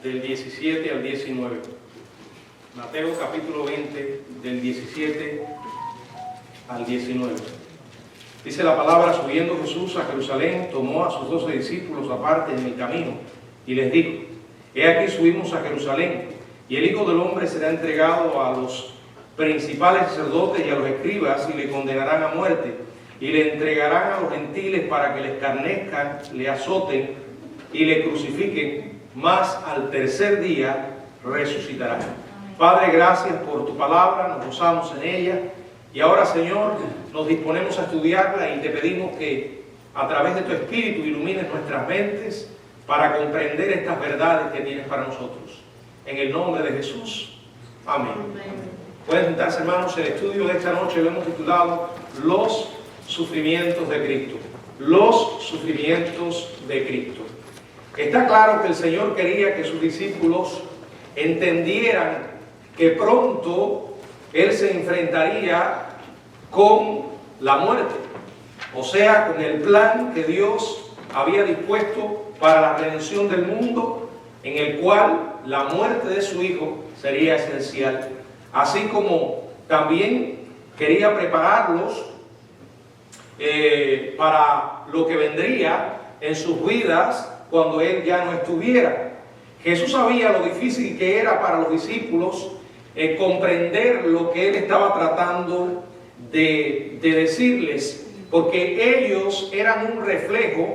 del 17 al 19. Mateo capítulo 20, del 17 al 19. Dice la palabra: subiendo Jesús a Jerusalén, tomó a sus 12 discípulos aparte en el camino y les dijo: he aquí subimos a Jerusalén, y el Hijo del Hombre será entregado a los principales sacerdotes y a los escribas, y le condenarán a muerte, y le entregarán a los gentiles para que le escarnezcan, le azoten y le crucifiquen, mas al tercer día resucitará. Padre, gracias por tu palabra, nos gozamos en ella, y ahora, Señor, nos disponemos a estudiarla y te pedimos que a través de tu Espíritu ilumines nuestras mentes para comprender estas verdades que tienes para nosotros. En el nombre de Jesús, amén. Pueden sentarse, hermanos. El estudio de esta noche lo hemos titulado Los sufrimientos de Cristo. Los sufrimientos de Cristo. Está claro que el Señor quería que sus discípulos entendieran que pronto Él se enfrentaría con la muerte, o sea, con el plan que Dios había dispuesto para la redención del mundo, en el cual la muerte de su Hijo sería esencial, así como también quería prepararlos para lo que vendría en sus vidas cuando Él ya no estuviera. Jesús sabía lo difícil que era para los discípulos comprender lo que Él estaba tratando de decirles, porque ellos eran un reflejo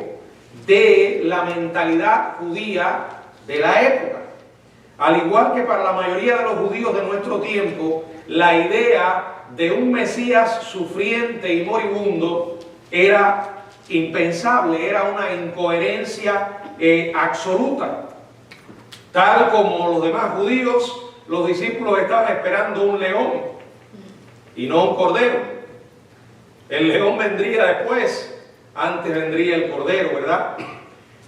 de la mentalidad judía de la época. Al igual que para la mayoría de los judíos de nuestro tiempo, la idea de un Mesías sufriente y moribundo era impensable, era una incoherencia absoluta. Tal como los demás judíos, los discípulos estaban esperando un león y no un cordero. El león vendría después, antes vendría el cordero, ¿verdad?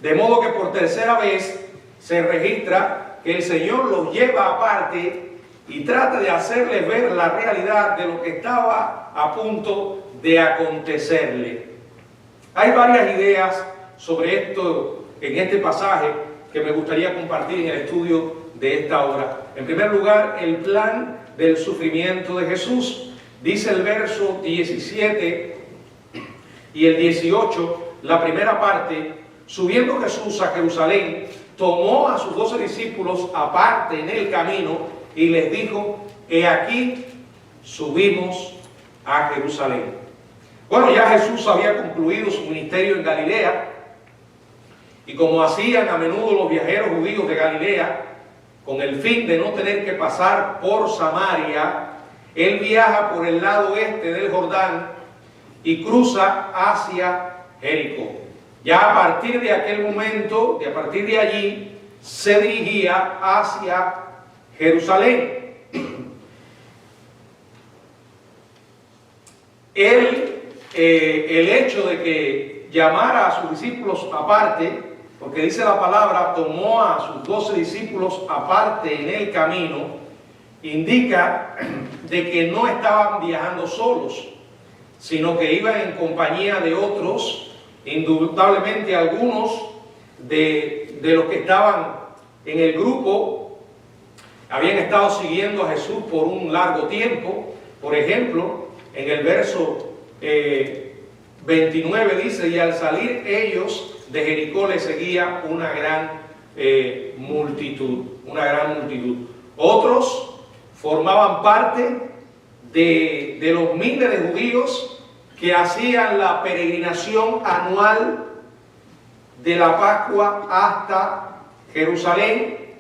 De modo que por tercera vez se registra que el Señor los lleva aparte y trata de hacerles ver la realidad de lo que estaba a punto de acontecerle. Hay varias ideas sobre esto en este pasaje que me gustaría compartir en el estudio de esta hora. En primer lugar, el plan del sufrimiento de Jesús. Dice el verso 17 y el 18, la primera parte: subiendo Jesús a Jerusalén, tomó a sus 12 discípulos aparte en el camino y les dijo: he aquí subimos a Jerusalén. Bueno, ya Jesús había concluido su ministerio en Galilea, y como hacían a menudo los viajeros judíos de Galilea, con el fin de no tener que pasar por Samaria, Él viaja por el lado este del Jordán y cruza hacia Jericó. Ya a partir de aquel momento, a partir de allí, se dirigía hacia Jerusalén. El hecho de que llamara a sus discípulos aparte, porque dice la palabra, tomó a sus 12 discípulos aparte en el camino, indica de que no estaban viajando solos, sino que iban en compañía de otros. Indudablemente algunos de los que estaban en el grupo habían estado siguiendo a Jesús por un largo tiempo. Por ejemplo, en el verso 29 dice: y al salir ellos de Jericó le seguía una gran multitud. Otros formaban parte de los miles de judíos que hacían la peregrinación anual de la Pascua hasta Jerusalén.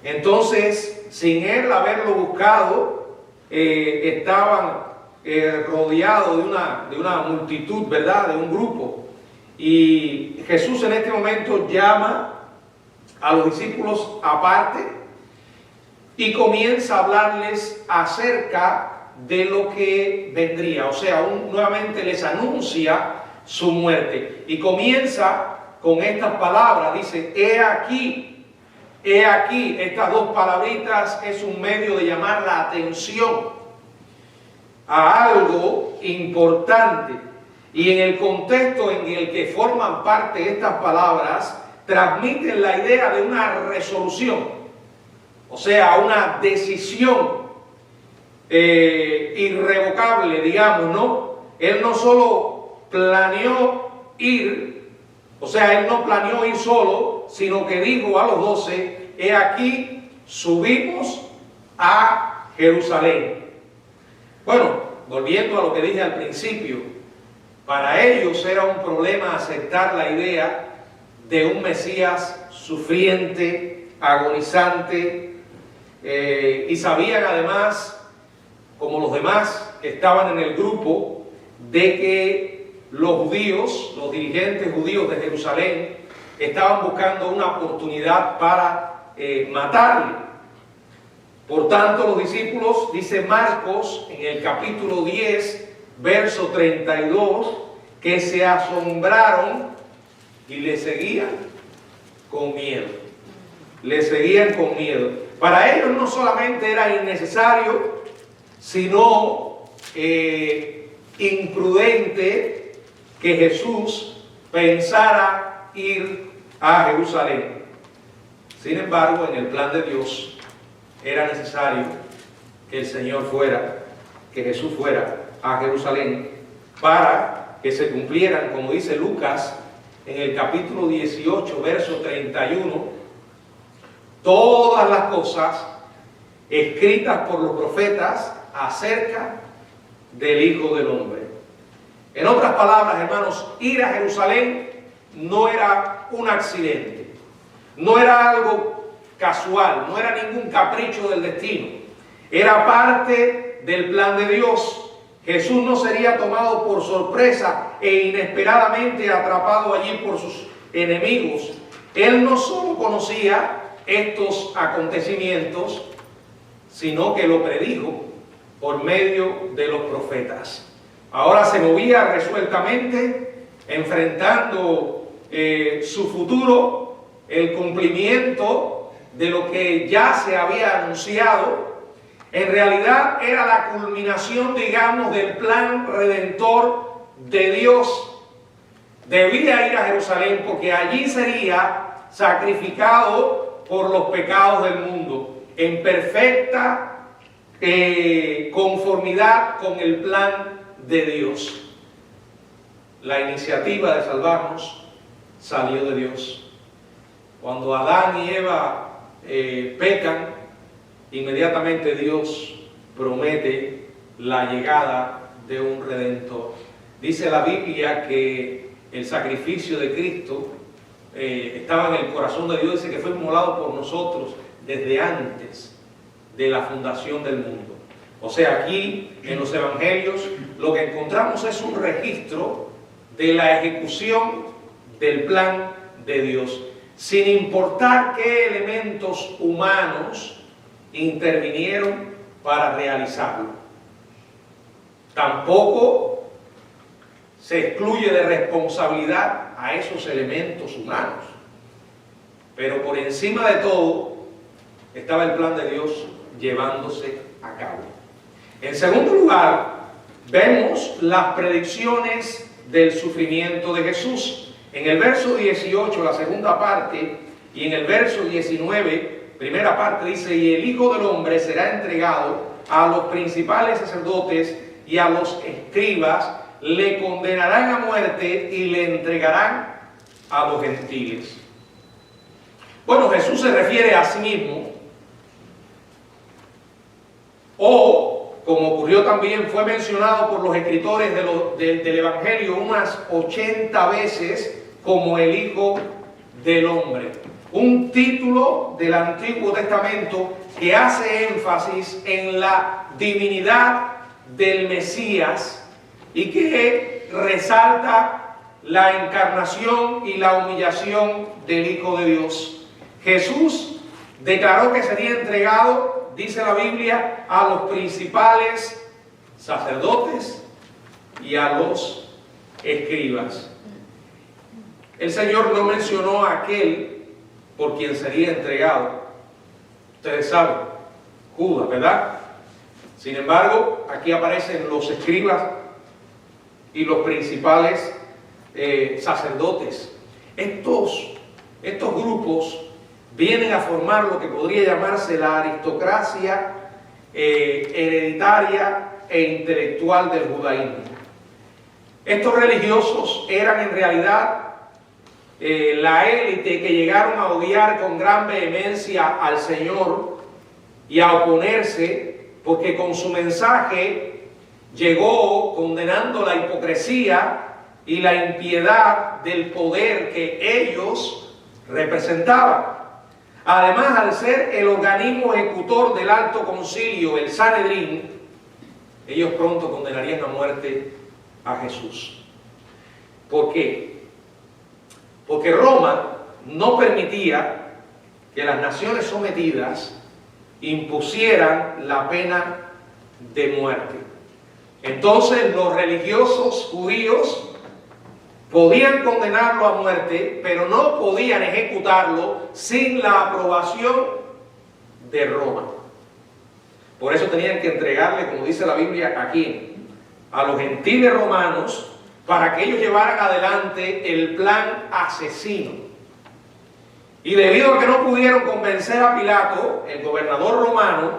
Entonces, sin Él haberlo buscado, estaban rodeados de una multitud, ¿verdad?, de un grupo. Y Jesús en este momento llama a los discípulos aparte y comienza a hablarles acerca de lo que vendría. O sea, nuevamente les anuncia su muerte. Y comienza con estas palabras. Dice: he aquí. He aquí. Estas dos palabritas es un medio de llamar la atención a algo importante. Y en el contexto en el que forman parte estas palabras, transmiten la idea de una resolución, o sea, una decisión irrevocable, digamos, ¿no? Él no solo planeó ir, o sea, él no planeó ir solo, sino que dijo a los 12, he aquí, subimos a Jerusalén. Bueno, volviendo a lo que dije al principio, para ellos era un problema aceptar la idea de un Mesías sufriente, agonizante, y sabían además, como los demás que estaban en el grupo, de que los judíos, los dirigentes judíos de Jerusalén, estaban buscando una oportunidad para matarle. Por tanto, los discípulos, dice Marcos en el capítulo 10, verso 32, que se asombraron y le seguían con miedo. Le seguían con miedo. Para ellos no solamente era innecesario, sino imprudente que Jesús pensara ir a Jerusalén. Sin embargo, en el plan de Dios era necesario que el Señor fuera, que Jesús fuera a Jerusalén para que se cumplieran, como dice Lucas en el capítulo 18, verso 31, todas las cosas escritas por los profetas acerca del Hijo del Hombre. En otras palabras, hermanos, ir a Jerusalén no era un accidente, no era algo casual, no era ningún capricho del destino, era parte del plan de Dios. Jesús no sería tomado por sorpresa e inesperadamente atrapado allí por sus enemigos. Él no solo conocía estos acontecimientos, sino que lo predijo por medio de los profetas. Ahora se movía resueltamente, enfrentando su futuro, el cumplimiento de lo que ya se había anunciado. En realidad era la culminación, digamos, del plan redentor de Dios. Debía ir a Jerusalén porque allí sería sacrificado por los pecados del mundo, en perfecta conformidad con el plan de Dios. La iniciativa de salvarnos salió de Dios. Cuando Adán y Eva pecan, inmediatamente Dios promete la llegada de un Redentor. Dice la Biblia que el sacrificio de Cristo estaba en el corazón de Dios, dice que fue inmolado por nosotros desde antes de la fundación del mundo. O sea, aquí en los evangelios lo que encontramos es un registro de la ejecución del plan de Dios, sin importar qué elementos humanos intervinieron para realizarlo. Tampoco se excluye de responsabilidad a esos elementos humanos, pero por encima de todo estaba el plan de Dios llevándose a cabo. En segundo lugar, vemos las predicciones del sufrimiento de Jesús. En el verso 18, la segunda parte, y en el verso 19, primera parte, dice: y el Hijo del Hombre será entregado a los principales sacerdotes y a los escribas, le condenarán a muerte y le entregarán a los gentiles. Bueno, Jesús se refiere a sí mismo, o como ocurrió también, fue mencionado por los escritores del Evangelio unas 80 veces como el Hijo del Hombre. Un título del Antiguo Testamento que hace énfasis en la divinidad del Mesías y que resalta la encarnación y la humillación del Hijo de Dios. Jesús declaró que sería entregado, dice la Biblia, a los principales sacerdotes y a los escribas. El Señor no mencionó a aquel por quien sería entregado. Ustedes saben, Judas, ¿verdad? Sin embargo, aquí aparecen los escribas y los principales sacerdotes. Estos estos grupos vienen a formar lo que podría llamarse la aristocracia hereditaria e intelectual del judaísmo. Estos religiosos eran en realidad la élite que llegaron a odiar con gran vehemencia al Señor y a oponerse, porque con su mensaje llegó condenando la hipocresía y la impiedad del poder que ellos representaban. Además, al ser el organismo ejecutor del Alto Concilio, el Sanedrín, ellos pronto condenarían a muerte a Jesús. ¿Por qué? Porque Roma no permitía que las naciones sometidas impusieran la pena de muerte. Entonces los religiosos judíos podían condenarlo a muerte, pero no podían ejecutarlo sin la aprobación de Roma. Por eso tenían que entregarle, como dice la Biblia aquí, a los gentiles romanos para que ellos llevaran adelante el plan asesino. Y debido a que no pudieron convencer a Pilato, el gobernador romano,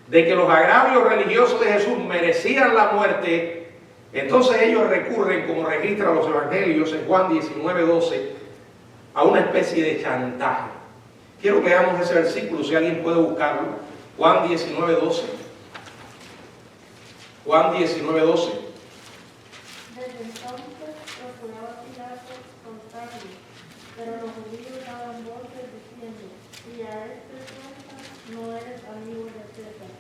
de que los agravios religiosos de Jesús merecían la muerte, entonces ellos recurren, como registran los evangelios en Juan 19:12, a una especie de chantaje. Quiero que veamos ese versículo, si alguien puede buscarlo. Juan 19:12. Juan 19:12. Desde entonces procuraba Pilato contarlo, pero los judíos daban voces diciendo: si a este sueltas, no eres amigo de César.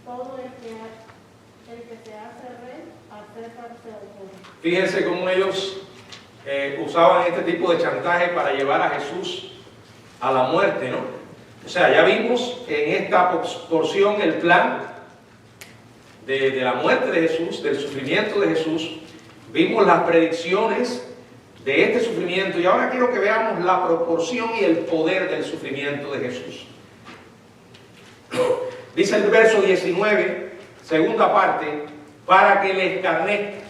Todo el que se hace rey, a César se opone. Fíjense cómo ellos usaban este tipo de chantaje para llevar a Jesús a la muerte, ¿no? O sea, ya vimos en esta porción el plan de la muerte de Jesús, del sufrimiento de Jesús. Vimos las predicciones de este sufrimiento y ahora quiero que veamos la proporción y el poder del sufrimiento de Jesús. Dice el verso 19, segunda parte, para que le escarnezcan,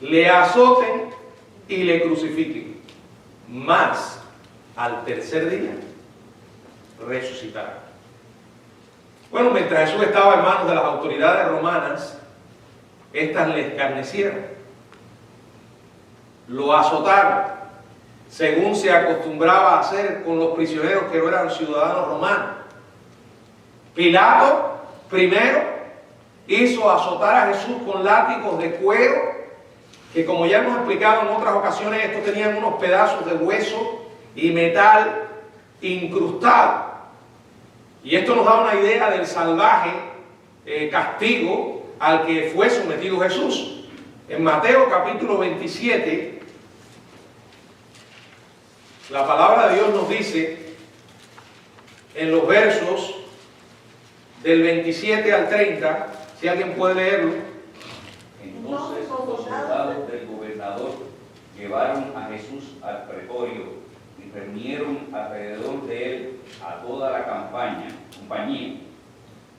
le azoten y le crucifiquen, mas al tercer día resucitará. Bueno, mientras Jesús estaba en manos de las autoridades romanas, estas le escarnecieron, lo azotaron, según se acostumbraba a hacer con los prisioneros que no eran ciudadanos romanos. Pilato primero hizo azotar a Jesús con látigos de cuero, que como ya hemos explicado en otras ocasiones, estos tenían unos pedazos de hueso y metal incrustado. Y esto nos da una idea del salvaje castigo al que fue sometido Jesús. En Mateo capítulo 27, la palabra de Dios nos dice, en los versos del 27 al 30, si alguien puede leerlo. Entonces los soldados del gobernador llevaron a Jesús al pretorio y reunieron alrededor de él a toda la compañía,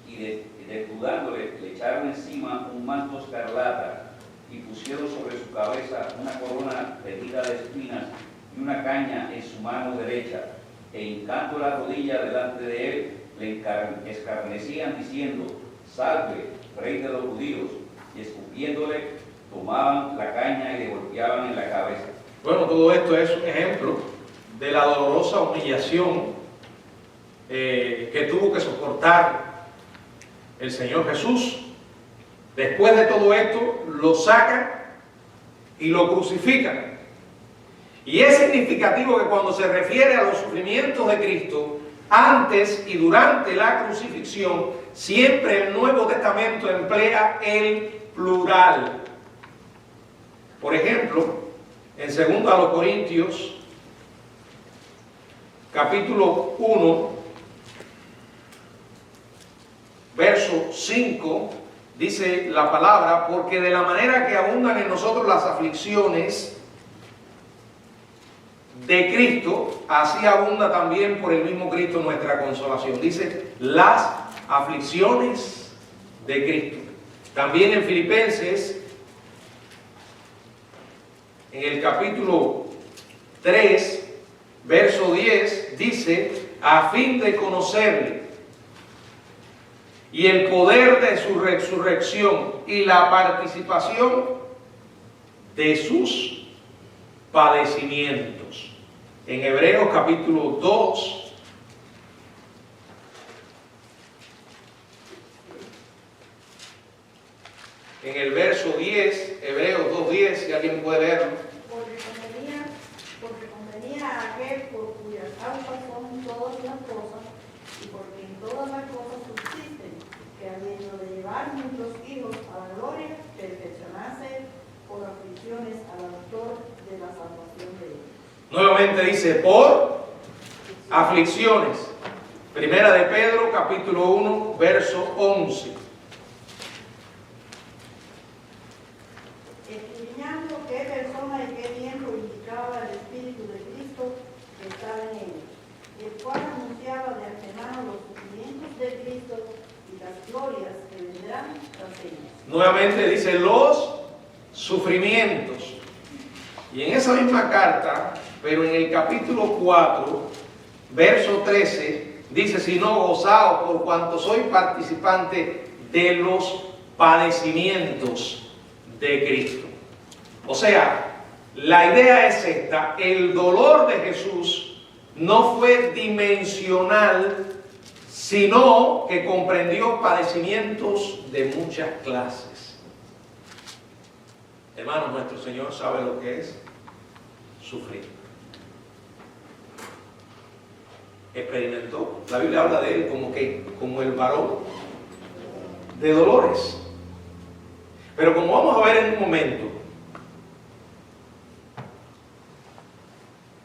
y desnudándole le echaron encima un manto escarlata y pusieron sobre su cabeza una corona tejida de espinas y una caña en su mano derecha, e hincando la rodilla delante de él le escarnecían diciendo: salve, rey de los judíos, y escupiéndole tomaban la caña y le golpeaban en la cabeza. Bueno, todo esto es un ejemplo de la dolorosa humillación que tuvo que soportar el Señor Jesús. Después de todo esto, lo sacan y lo crucifican. Y es significativo que cuando se refiere a los sufrimientos de Cristo, antes y durante la crucifixión, siempre el Nuevo Testamento emplea el plural. Por ejemplo, en 2 Corintios, capítulo 1, verso 5, dice la palabra: porque de la manera que abundan en nosotros las aflicciones de Cristo, así abunda también por el mismo Cristo nuestra consolación. Dice, las aflicciones de Cristo. También en Filipenses, en el capítulo 3, verso 10, dice, a fin de conocerle y el poder de su resurrección y la participación de sus padecimientos. En Hebreos capítulo 2, en el verso 10, Hebreos 2:10, si alguien puede leerlo. Porque convenía a aquel por cuya causa son todas las cosas, y porque en todas las cosas subsisten, que habiendo de llevar nuestros hijos a la gloria, perfeccionase por aflicciones al autor de la salvación de ellos. Nuevamente dice, por aflicciones. Primera de Pedro, capítulo 1, verso 11. Escudriñando qué persona y qué miembro indicaba el Espíritu de Cristo que estaba en ellos, el cual anunciaba de antemano los sufrimientos de Cristo y las glorias que vendrán tras ellos. Nuevamente dice los sufrimientos. Y en esa misma carta, pero en el capítulo 4, verso 13, dice, sino gozaos por cuanto soy participante de los padecimientos de Cristo. O sea, la idea es esta: el dolor de Jesús no fue dimensional, sino que comprendió padecimientos de muchas clases. Hermanos, nuestro Señor sabe lo que es sufrir. Experimentó. La Biblia habla de él como el varón de dolores. Pero como vamos a ver en un momento,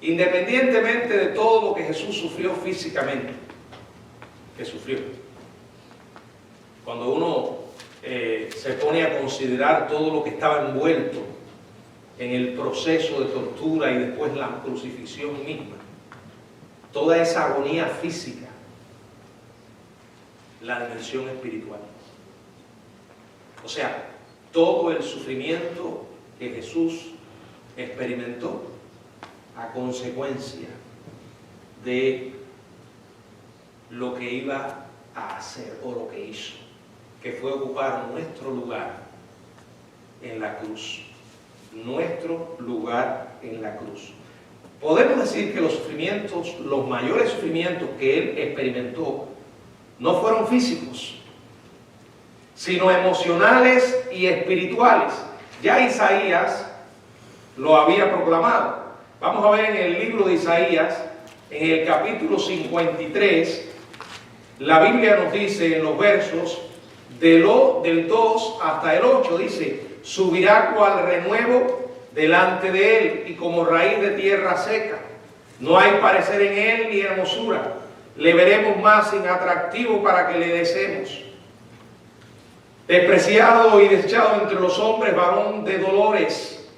independientemente de todo lo que Jesús sufrió físicamente, que sufrió, cuando uno se pone a considerar todo lo que estaba envuelto en el proceso de tortura y después la crucifixión misma, toda esa agonía física, la dimensión espiritual. O sea, todo el sufrimiento que Jesús experimentó a consecuencia de lo que iba a hacer o lo que hizo, que fue ocupar nuestro lugar en la cruz. Nuestro lugar en la cruz. Podemos decir que los sufrimientos, los mayores sufrimientos que él experimentó, no fueron físicos, sino emocionales y espirituales. Ya Isaías lo había proclamado. Vamos a ver en el libro de Isaías, en el capítulo 53, la Biblia nos dice en los versos del 2 hasta el 8, dice, subirá cual renuevo delante de él y como raíz de tierra seca. No hay parecer en él ni hermosura. Le veremos más sin atractivo para que le deseemos. Despreciado y desechado entre los hombres, varón de dolores,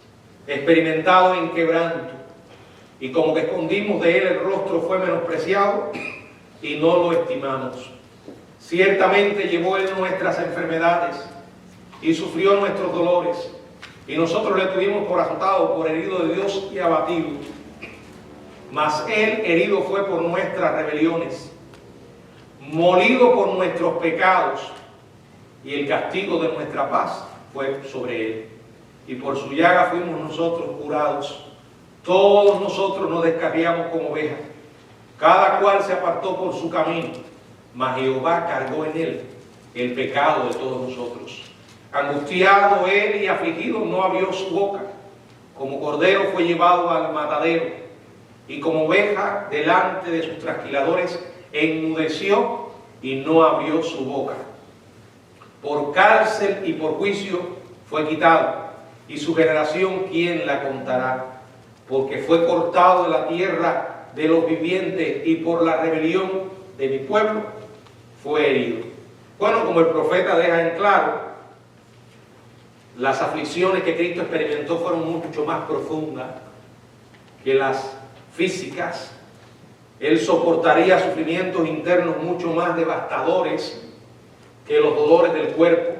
experimentado en quebranto. Y como que escondimos de él el rostro, fue menospreciado y no lo estimamos. Ciertamente llevó él nuestras enfermedades y sufrió nuestros dolores. Y nosotros le tuvimos por azotado, por herido de Dios y abatido. Mas él herido fue por nuestras rebeliones, molido por nuestros pecados, y el castigo de nuestra paz fue sobre él. Y por su llaga fuimos nosotros curados. Todos nosotros nos descarriamos como ovejas, cada cual se apartó por su camino, mas Jehová cargó en él el pecado de todos nosotros. Angustiado él y afligido no abrió su boca. Como cordero fue llevado al matadero, y como oveja delante de sus trasquiladores enmudeció y no abrió su boca. Por cárcel y por juicio fue quitado, y su generación ¿quién la contará? Porque fue cortado de la tierra de los vivientes, y por la rebelión de mi pueblo fue herido. Bueno, como el profeta deja en claro, las aflicciones que Cristo experimentó fueron mucho más profundas que las físicas. Él soportaría sufrimientos internos mucho más devastadores que los dolores del cuerpo.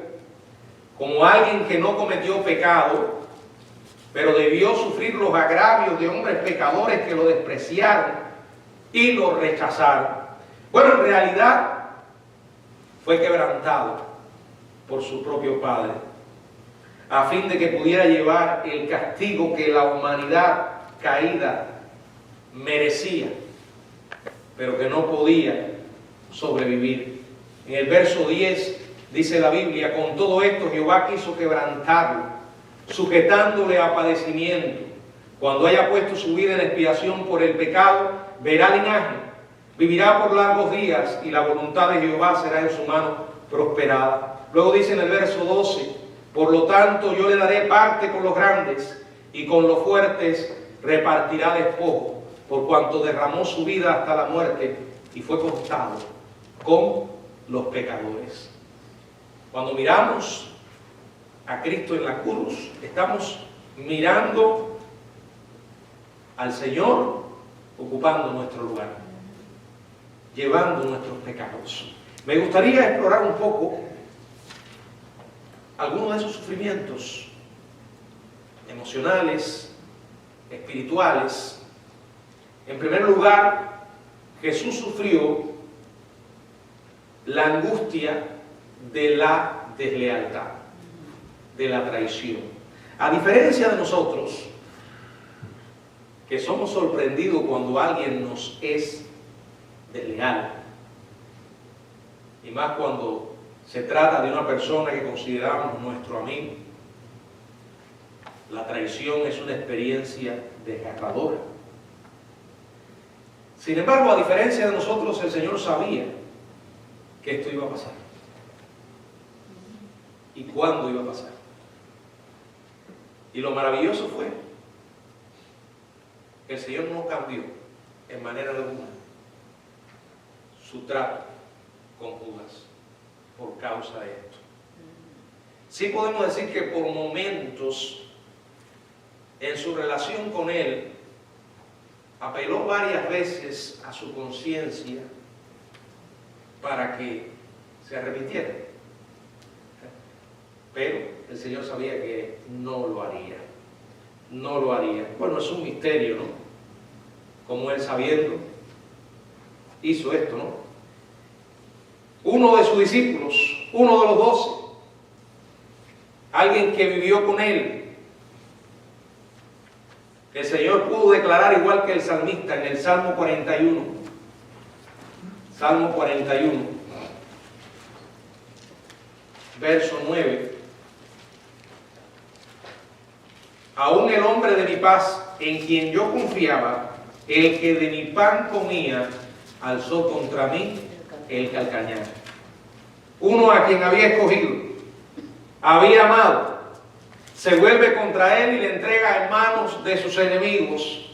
Como alguien que no cometió pecado, pero debió sufrir los agravios de hombres pecadores que lo despreciaron y lo rechazaron. Bueno, en realidad fue quebrantado por su propio Padre, a fin de que pudiera llevar el castigo que la humanidad caída merecía, pero que no podía sobrevivir. En el verso 10 dice la Biblia: con todo esto Jehová quiso quebrantarlo, sujetándole a padecimiento. Cuando haya puesto su vida en expiación por el pecado, verá linaje, vivirá por largos días, y la voluntad de Jehová será en su mano prosperada. Luego dice en el verso 12: por lo tanto yo le daré parte con los grandes, y con los fuertes repartirá despojo, por cuanto derramó su vida hasta la muerte y fue contado con los pecadores. Cuando miramos a Cristo en la cruz, estamos mirando al Señor ocupando nuestro lugar, llevando nuestros pecados. Me gustaría explorar un poco algunos de esos sufrimientos emocionales, espirituales. En primer lugar, Jesús sufrió la angustia de la deslealtad, de la traición. A diferencia de nosotros, que somos sorprendidos cuando alguien nos es desleal, y más cuando se trata de una persona que consideramos nuestro amigo, la traición es una experiencia desgarradora. Sin embargo, a diferencia de nosotros, el Señor sabía que esto iba a pasar y cuándo iba a pasar. Y lo maravilloso fue que el Señor no cambió en manera alguna su trato con Judas por causa de esto. Sí podemos decir que por momentos en su relación con él apeló varias veces a su conciencia para que se arrepintiera, pero el Señor sabía que no lo haría. No lo haría. Bueno, es un misterio, ¿no? Como él, sabiendo, hizo esto, ¿no? Uno de sus discípulos, uno de los 12, alguien que vivió con él, el Señor pudo declarar igual que el salmista en el Salmo 41. Salmo 41, verso 9. Aún el hombre de mi paz, en quien yo confiaba, el que de mi pan comía, alzó contra mí el calcañar. Uno a quien había escogido, había amado, se vuelve contra él y le entrega en manos de sus enemigos.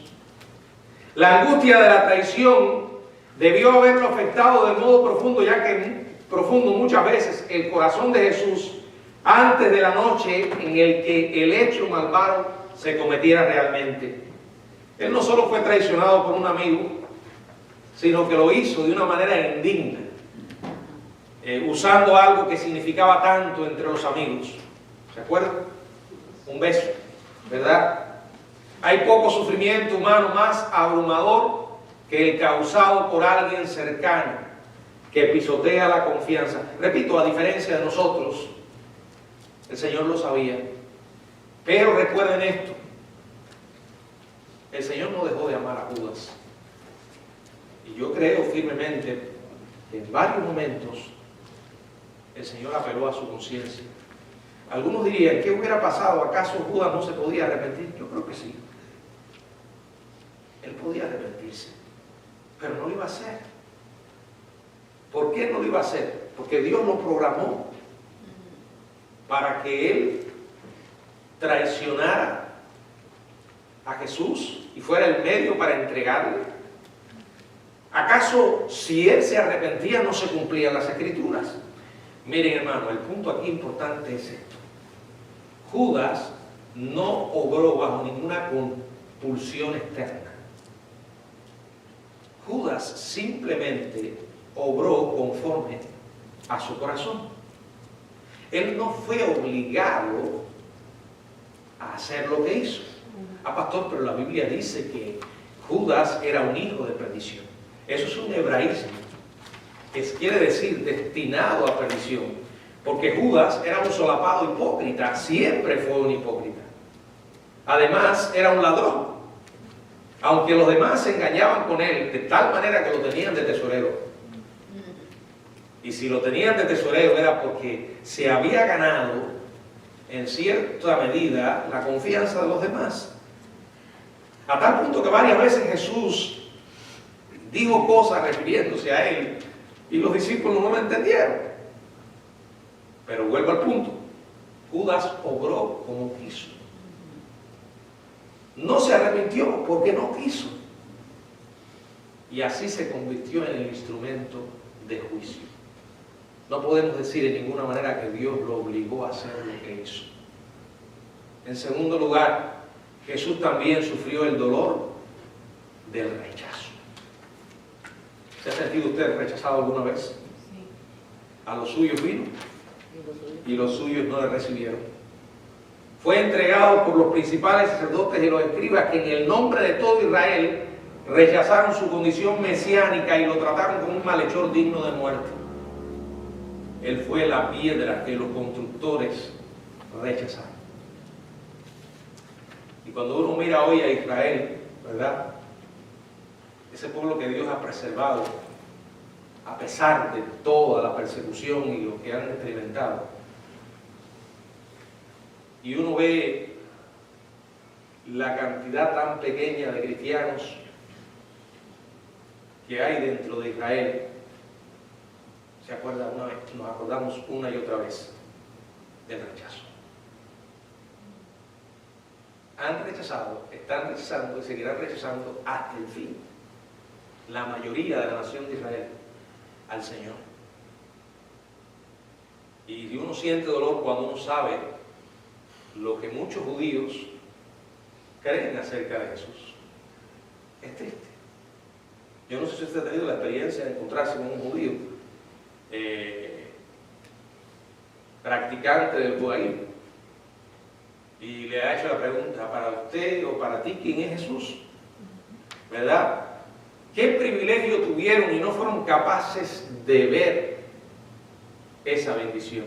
La angustia de la traición debió haberlo afectado de modo profundo, ya que profundo muchas veces el corazón de Jesús antes de la noche en el que el hecho malvado se cometiera realmente. Él no solo fue traicionado por un amigo, sino que lo hizo de una manera indigna, usando algo que significaba tanto entre los amigos. ¿Se acuerdan? Un beso, ¿verdad? Hay poco sufrimiento humano más abrumador que el causado por alguien cercano que pisotea la confianza. Repito, a diferencia de nosotros, el Señor lo sabía. Pero recuerden esto: el Señor no dejó de amar a Judas. Y yo creo firmemente que en varios momentos el Señor apeló a su conciencia. Algunos dirían: ¿qué hubiera pasado? ¿Acaso Judas no se podía arrepentir? Yo creo que sí. Él podía arrepentirse, pero no lo iba a hacer. ¿Por qué no lo iba a hacer? Porque Dios lo programó para que él traicionara a Jesús y fuera el medio para entregarle. ¿Acaso si él se arrepentía no se cumplían las Escrituras? Miren, hermano, el punto aquí importante es esto: Judas no obró bajo ninguna compulsión externa. Judas simplemente obró conforme a su corazón. Él no fue obligado a hacer lo que hizo. Ah, pastor, pero la Biblia dice que Judas era un hijo de perdición. Eso es un hebraísmo, que quiere decir destinado a perdición, porque Judas era un solapado hipócrita, siempre fue un hipócrita. Además, era un ladrón, aunque los demás se engañaban con él de tal manera que lo tenían de tesorero. Y si lo tenían de tesorero era porque se había ganado en cierta medida la confianza de los demás. A tal punto que varias veces Jesús dijo cosas refiriéndose a él y los discípulos no lo entendieron. Pero vuelvo al punto. Judas obró como quiso. No se arrepintió porque no quiso. Y así se convirtió en el instrumento de juicio. No podemos decir en ninguna manera que Dios lo obligó a hacer lo que hizo. En segundo lugar, Jesús también sufrió el dolor del rechazo. ¿Se ha sentido usted rechazado alguna vez? Sí. A los suyos vino y los suyos no le recibieron. Fue entregado por los principales sacerdotes y los escribas que en el nombre de todo Israel rechazaron su condición mesiánica y lo trataron como un malhechor digno de muerte. Él fue la piedra que los constructores rechazaron. Y cuando uno mira hoy a Israel, ¿verdad? Ese pueblo que Dios ha preservado, a pesar de toda la persecución y lo que han experimentado, y uno ve la cantidad tan pequeña de cristianos que hay dentro de Israel, ¿se acuerda una vez? Nos acordamos una y otra vez del rechazo. Han rechazado, están rechazando y seguirán rechazando hasta el fin, la mayoría de la nación de Israel, al Señor. Y uno siente dolor cuando uno sabe lo que muchos judíos creen acerca de Jesús. Es triste. Yo no sé si usted ha tenido la experiencia de encontrarse con un judío practicante del judaísmo y le ha hecho la pregunta: para usted o para ti, ¿quién es Jesús? ¿Verdad? ¿Qué privilegio tuvieron y no fueron capaces de ver esa bendición?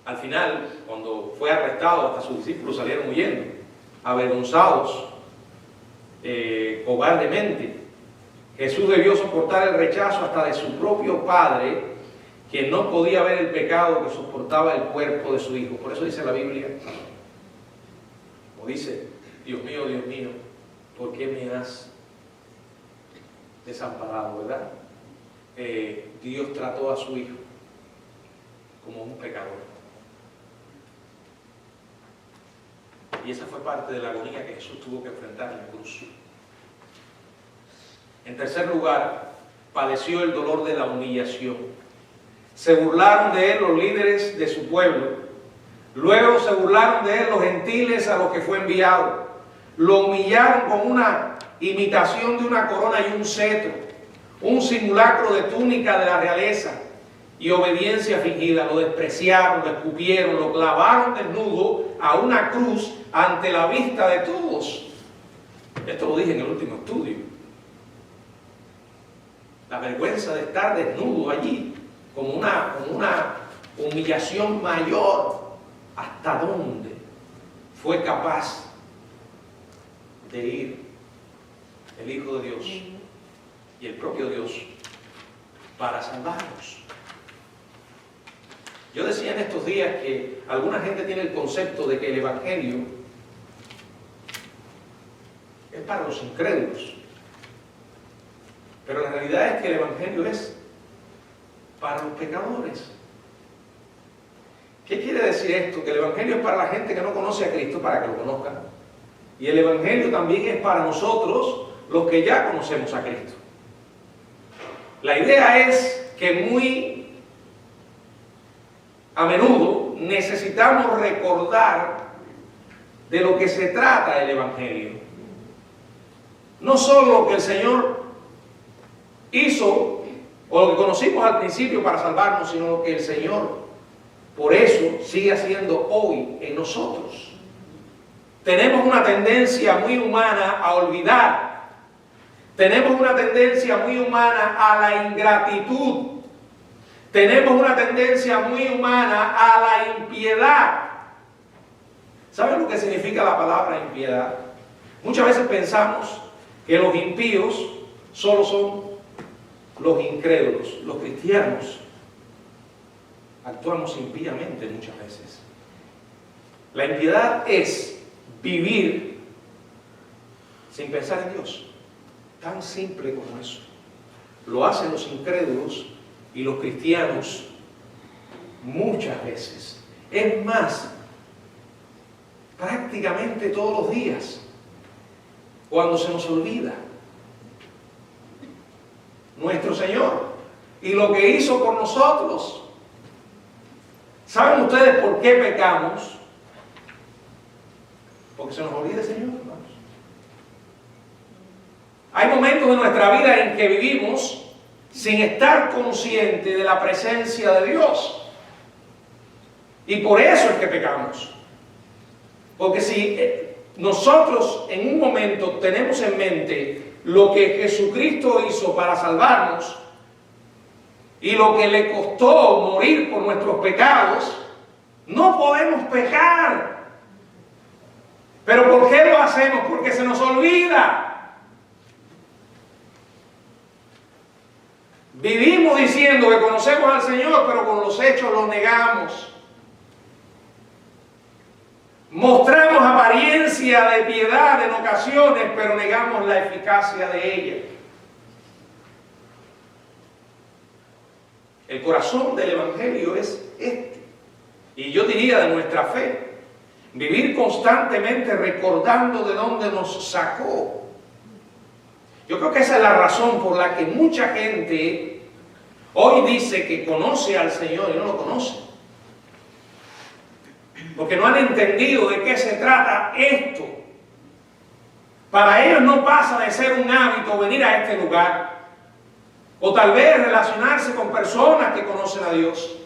Al final, cuando fue arrestado, hasta sus discípulos salieron huyendo, avergonzados, cobardemente. Jesús debió soportar el rechazo hasta de su propio Padre, que no podía ver el pecado que soportaba el cuerpo de su Hijo. Por eso dice la Biblia, o dice: Dios mío, ¿por qué me has desamparado? ¿Verdad? Dios trató a su Hijo como un pecador. Y esa fue parte de la agonía que Jesús tuvo que enfrentar en la cruz. En tercer lugar, padeció el dolor de la humillación. Se burlaron de él los líderes de su pueblo. Luego se burlaron de él los gentiles a los que fue enviado. Lo humillaron con una imitación de una corona y un cetro, un simulacro de túnica de la realeza y obediencia fingida. Lo despreciaron, lo escupieron, lo clavaron desnudo a una cruz ante la vista de todos. Esto lo dije en el último estudio. La vergüenza de estar desnudo allí, como una humillación mayor. ¿Hasta dónde fue capaz de ir el Hijo de Dios y el propio Dios para salvarnos? Yo decía en estos días que alguna gente tiene el concepto de que el Evangelio es para los incrédulos. Pero la realidad es que el Evangelio es para los pecadores. ¿Qué quiere decir esto? Que el Evangelio es para la gente que no conoce a Cristo, para que lo conozcan. Y el Evangelio también es para nosotros, los que ya conocemos a Cristo. La idea es que muy a menudo necesitamos recordar de lo que se trata el Evangelio. No solo lo que el Señor hizo o lo que conocimos al principio para salvarnos, sino lo que el Señor por eso sigue haciendo hoy en nosotros. Tenemos una tendencia muy humana a olvidar Tenemos una tendencia muy humana a la ingratitud. Tenemos una tendencia muy humana a la impiedad. ¿Saben lo que significa la palabra impiedad? Muchas veces pensamos que los impíos solo son los incrédulos. Los cristianos actuamos impíamente muchas veces. La impiedad es vivir sin pensar en Dios. Tan simple como eso. Lo hacen los incrédulos y los cristianos muchas veces. Es más, prácticamente todos los días, cuando se nos olvida nuestro Señor y lo que hizo por nosotros. ¿Saben ustedes por qué pecamos? Porque se nos olvida el Señor, hermanos. Hay momentos de nuestra vida en que vivimos sin estar conscientes de la presencia de Dios. Y por eso es que pecamos. Porque si nosotros en un momento tenemos en mente lo que Jesucristo hizo para salvarnos y lo que le costó morir por nuestros pecados, no podemos pecar. ¿Pero por qué lo hacemos? Porque se nos olvida. Vivimos diciendo que conocemos al Señor, pero con los hechos lo negamos. Mostramos apariencia de piedad en ocasiones, pero negamos la eficacia de ella. El corazón del Evangelio es este. Y yo diría de nuestra fe. Vivir constantemente recordando de dónde nos sacó. Yo creo que esa es la razón por la que mucha gente hoy dice que conoce al Señor y no lo conoce. Porque no han entendido de qué se trata esto. Para ellos no pasa de ser un hábito venir a este lugar. O tal vez relacionarse con personas que conocen a Dios.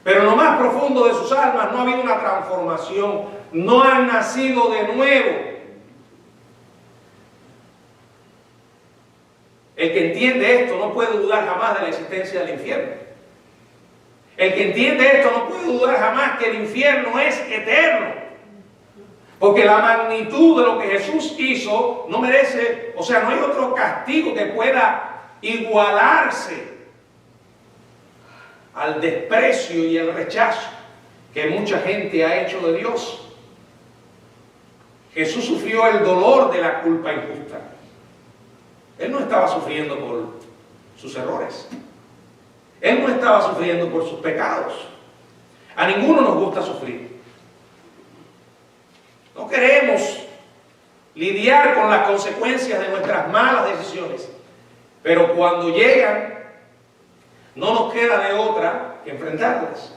Pero en lo más profundo de sus almas no ha habido una transformación. No han nacido de nuevo. El que entiende esto no puede dudar jamás de la existencia del infierno. El que entiende esto no puede dudar jamás que el infierno es eterno. Porque la magnitud de lo que Jesús hizo no merece, no hay otro castigo que pueda igualarse al desprecio y el rechazo que mucha gente ha hecho de Dios. Jesús sufrió el dolor de la culpa injusta. Él no estaba sufriendo por sus errores. Él no estaba sufriendo por sus pecados. A ninguno nos gusta sufrir. No queremos lidiar con las consecuencias de nuestras malas decisiones. Pero cuando llegan, no nos queda de otra que enfrentarlas.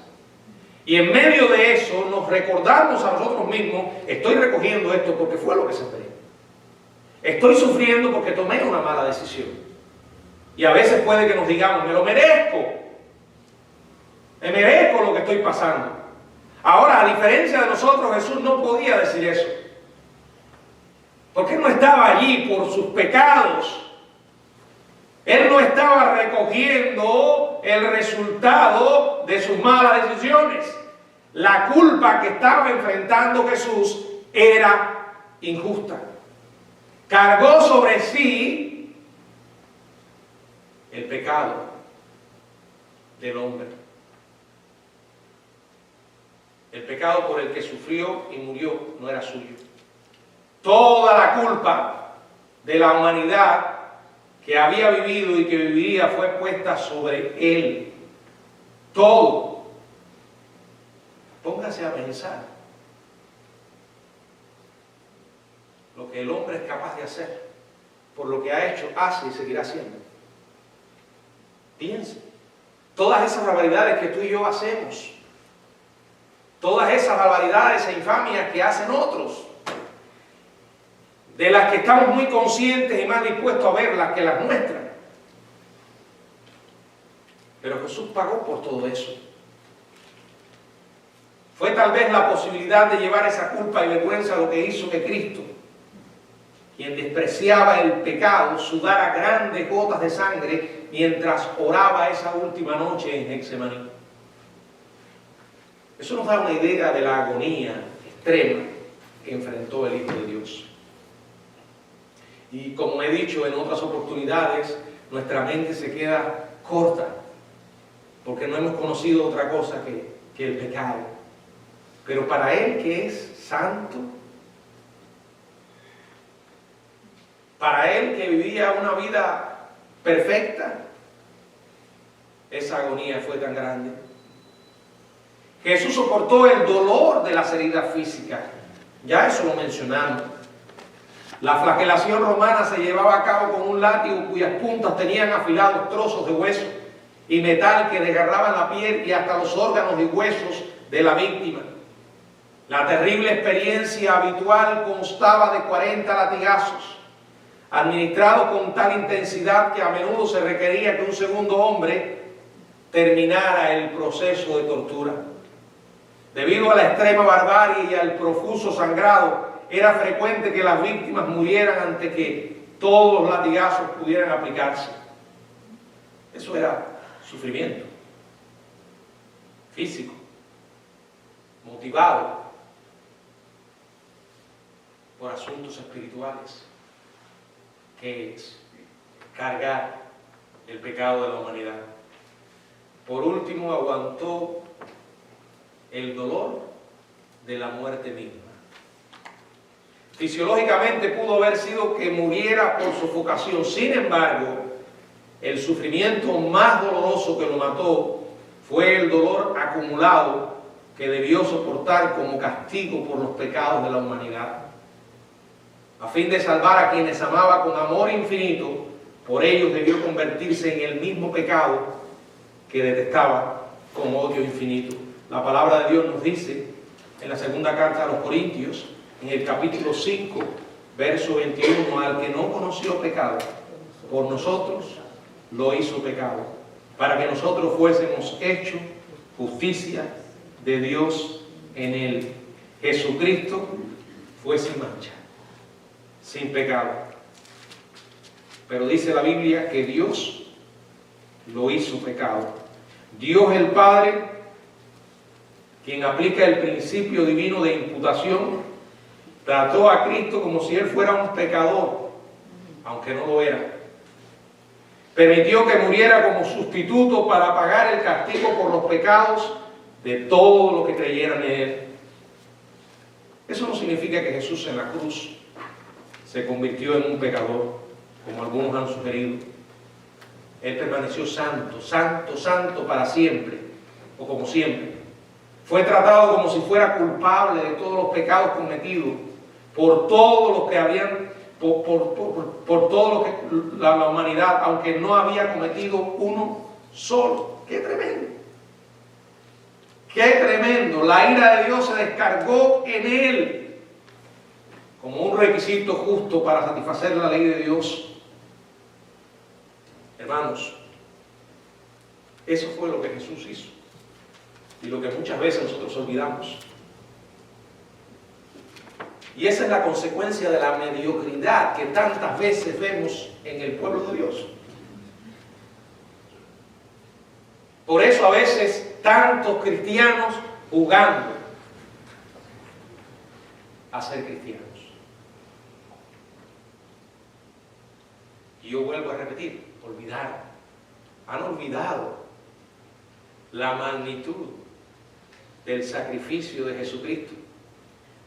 Y en medio de eso nos recordamos a nosotros mismos, estoy recogiendo esto porque fue lo que sembré. Estoy sufriendo porque tomé una mala decisión. Y a veces puede que nos digamos, me lo merezco. Me merezco lo que estoy pasando. Ahora, a diferencia de nosotros, Jesús no podía decir eso. Porque Él no estaba allí por sus pecados. Él no estaba recogiendo el resultado de sus malas decisiones. La culpa que estaba enfrentando Jesús era injusta. Cargó sobre sí el pecado del hombre. El pecado por el que sufrió y murió no era suyo. Toda la culpa de la humanidad que había vivido y que viviría fue puesta sobre Él. Todo. Póngase a pensar lo que el hombre es capaz de hacer, por lo que ha hecho, hace y seguirá haciendo. Piense. Todas esas barbaridades que tú y yo hacemos, todas esas barbaridades e infamias que hacen otros, de las que estamos muy conscientes y más dispuestos a verlas que las nuestras. Pero Jesús pagó por todo eso. Fue tal vez la posibilidad de llevar esa culpa y vergüenza a lo que hizo que Cristo quien despreciaba el pecado, sudara grandes gotas de sangre mientras oraba esa última noche en Getsemaní. Eso nos da una idea de la agonía extrema que enfrentó el Hijo de Dios. Y como he dicho en otras oportunidades, nuestra mente se queda corta, porque no hemos conocido otra cosa que el pecado. Pero para Él, que es santo, para Él que vivía una vida perfecta, esa agonía fue tan grande. Jesús soportó el dolor de las heridas físicas. Ya eso lo mencionamos. La flagelación romana se llevaba a cabo con un látigo cuyas puntas tenían afilados trozos de hueso y metal que desgarraban la piel y hasta los órganos y huesos de la víctima. La terrible experiencia habitual constaba de 40 latigazos, administrados con tal intensidad que a menudo se requería que un segundo hombre terminara el proceso de tortura. Debido a la extrema barbarie y al profuso sangrado, era frecuente que las víctimas murieran antes que todos los latigazos pudieran aplicarse. Eso era sufrimiento físico, motivado por asuntos espirituales, que es cargar el pecado de la humanidad. Por último, aguantó el dolor de la muerte misma. Fisiológicamente pudo haber sido que muriera por sofocación. Sin embargo, el sufrimiento más doloroso que lo mató fue el dolor acumulado que debió soportar como castigo por los pecados de la humanidad. A fin de salvar a quienes amaba con amor infinito, por ellos debió convertirse en el mismo pecado que detestaba con odio infinito. La palabra de Dios nos dice en la segunda carta a los Corintios, en el capítulo 5, verso 21, al que no conoció pecado, por nosotros lo hizo pecado, para que nosotros fuésemos hechos justicia de Dios en él. Jesucristo fue sin mancha, sin pecado. Pero dice la Biblia que Dios lo hizo pecado. Dios el Padre, quien aplica el principio divino de imputación, trató a Cristo como si Él fuera un pecador, aunque no lo era. Permitió que muriera como sustituto para pagar el castigo por los pecados de todos los que creyeran en Él. Eso no significa que Jesús en la cruz se convirtió en un pecador, como algunos han sugerido. Él permaneció santo, santo, santo para siempre, o como siempre. Fue tratado como si fuera culpable de todos los pecados cometidos por todos los que habían, por todo lo que la humanidad, aunque no había cometido uno solo. ¡Qué tremendo! ¡Qué tremendo! La ira de Dios se descargó en Él como un requisito justo para satisfacer la ley de Dios. Hermanos, eso fue lo que Jesús hizo y lo que muchas veces nosotros olvidamos. Y esa es la consecuencia de la mediocridad que tantas veces vemos en el pueblo de Dios. Por eso a veces tantos cristianos jugando a ser cristianos. Y yo vuelvo a repetir, olvidaron, han olvidado la magnitud del sacrificio de Jesucristo.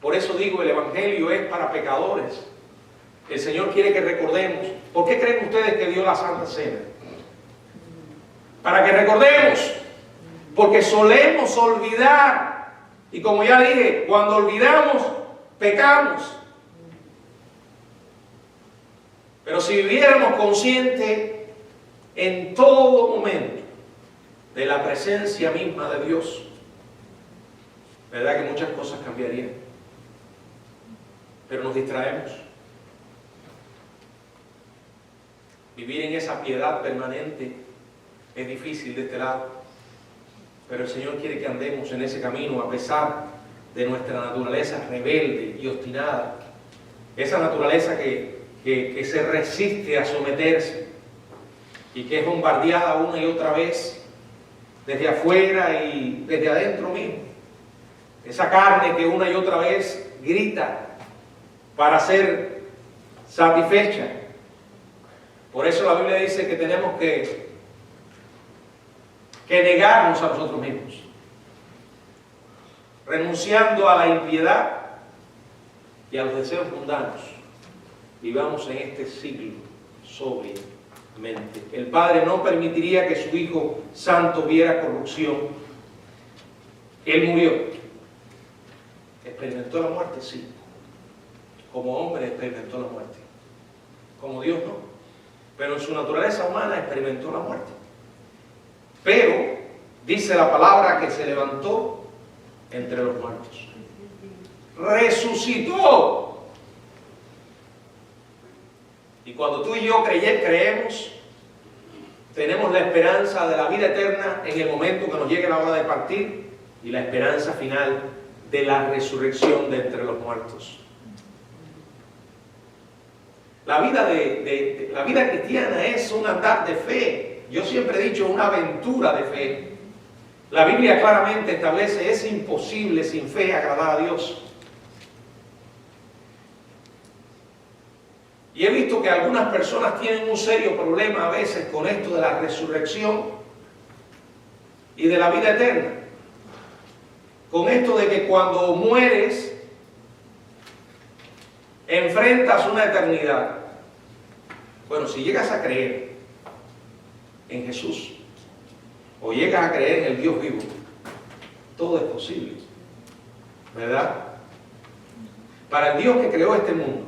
Por eso digo, el Evangelio es para pecadores. El Señor quiere que recordemos. ¿Por qué creen ustedes que dio la Santa Cena? Para que recordemos. Porque solemos olvidar. Y como ya dije, cuando olvidamos, pecamos. Pero si viviéramos conscientes en todo momento de la presencia misma de Dios, ¿verdad que muchas cosas cambiarían? Pero nos distraemos. Vivir en esa piedad permanente es difícil de este lado, pero el Señor quiere que andemos en ese camino a pesar de nuestra naturaleza rebelde y obstinada, esa naturaleza que que se resiste a someterse y que es bombardeada una y otra vez desde afuera y desde adentro mismo. Esa carne que una y otra vez grita para ser satisfecha. Por eso la Biblia dice que tenemos que negarnos a nosotros mismos, renunciando a la impiedad y a los deseos mundanos. Vivamos en este siglo sobriamente. El Padre no permitiría que su Hijo Santo viera corrupción. Él murió. ¿Experimentó la muerte? Sí. Como hombre experimentó la muerte. Como Dios no. Pero en su naturaleza humana experimentó la muerte. Pero dice la palabra que se levantó entre los muertos. Resucitó. Y cuando tú y yo creemos, tenemos la esperanza de la vida eterna en el momento que nos llegue la hora de partir y la esperanza final de la resurrección de entre los muertos. La vida cristiana es un andar de fe. Yo siempre he dicho una aventura de fe. La Biblia claramente establece: es imposible sin fe agradar a Dios. Y he visto que algunas personas tienen un serio problema a veces con esto de la resurrección y de la vida eterna. Con esto de que cuando mueres, enfrentas una eternidad. Bueno, si llegas a creer en Jesús, o llegas a creer en el Dios vivo, todo es posible, ¿verdad? Para el Dios que creó este mundo,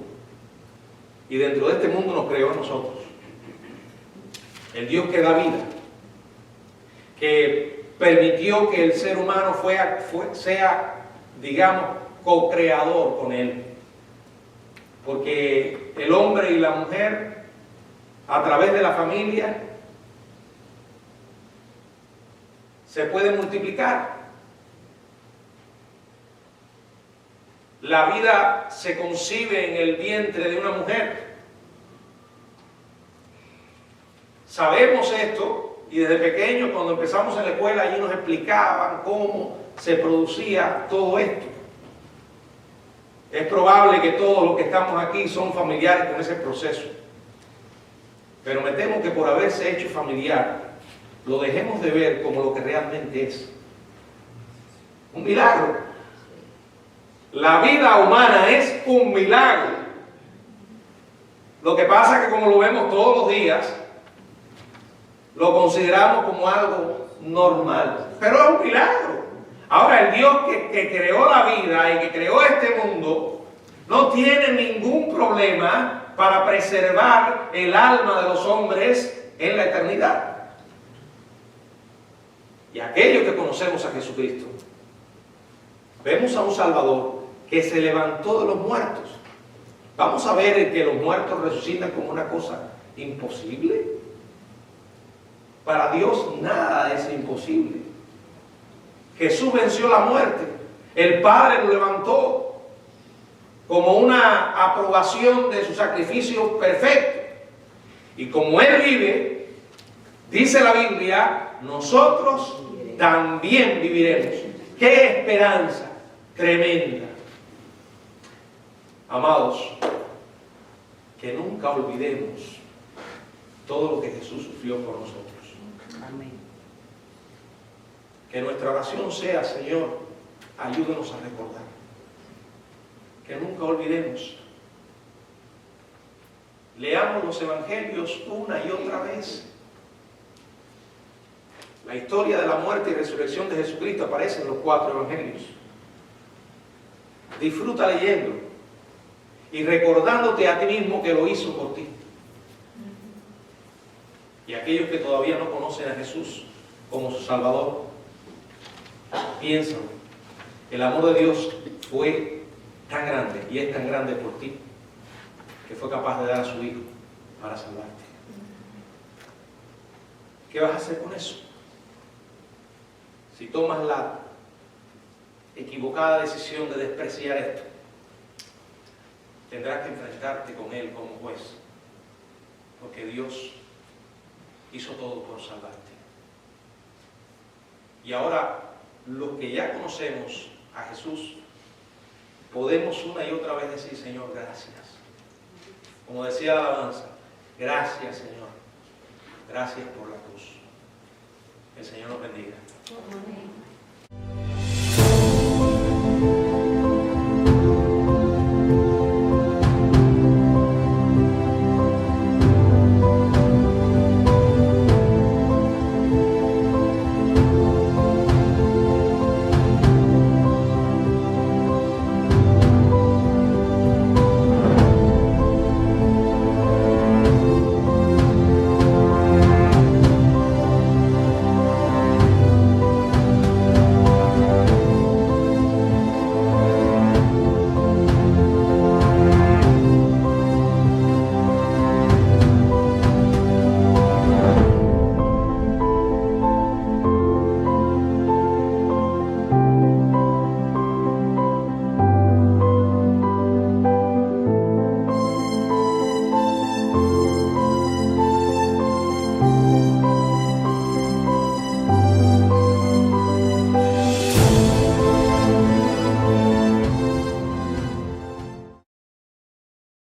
y dentro de este mundo nos creó a nosotros, el Dios que da vida, que permitió que el ser humano sea, digamos, co-creador con Él, porque el hombre y la mujer, a través de la familia, se pueden multiplicar. La vida se concibe en el vientre de una mujer. Sabemos esto, y desde pequeños, cuando empezamos en la escuela, allí nos explicaban cómo se producía todo esto. Es probable que todos los que estamos aquí son familiares con ese proceso. Pero me temo que por haberse hecho familiar, lo dejemos de ver como lo que realmente es. Un milagro. La vida humana es un milagro. Lo que pasa es que como lo vemos todos los días, lo consideramos como algo normal. Pero es un milagro. Ahora, el Dios que creó la vida y que creó este mundo, no tiene ningún problema para preservar el alma de los hombres en la eternidad. Y aquellos que conocemos a Jesucristo, vemos a un Salvador que se levantó de los muertos. Vamos a ver que los muertos resucitan como una cosa imposible. Para Dios nada es imposible. Jesús venció la muerte. El Padre lo levantó como una aprobación de su sacrificio perfecto. Y como Él vive, dice la Biblia, nosotros también viviremos. ¡Qué esperanza tremenda! Amados, que nunca olvidemos todo lo que Jesús sufrió por nosotros. Amén. Que nuestra oración sea: Señor, ayúdenos a recordar. Que nunca olvidemos. Leamos los evangelios una y otra vez. La historia de la muerte y resurrección de Jesucristo aparece en los 4 evangelios. Disfruta leyendo y recordándote a ti mismo que lo hizo por ti. Y aquellos que todavía no conocen a Jesús como su Salvador, piensan, el amor de Dios fue tan grande y es tan grande por ti, que fue capaz de dar a su Hijo para salvarte. ¿Qué vas a hacer con eso? Si tomas la equivocada decisión de despreciar esto, tendrás que enfrentarte con Él como juez, porque Dios hizo todo por salvarte. Y ahora, los que ya conocemos a Jesús, podemos una y otra vez decir: Señor, gracias. Como decía la alabanza, gracias, Señor. Gracias por la cruz. El Señor nos bendiga. Amén.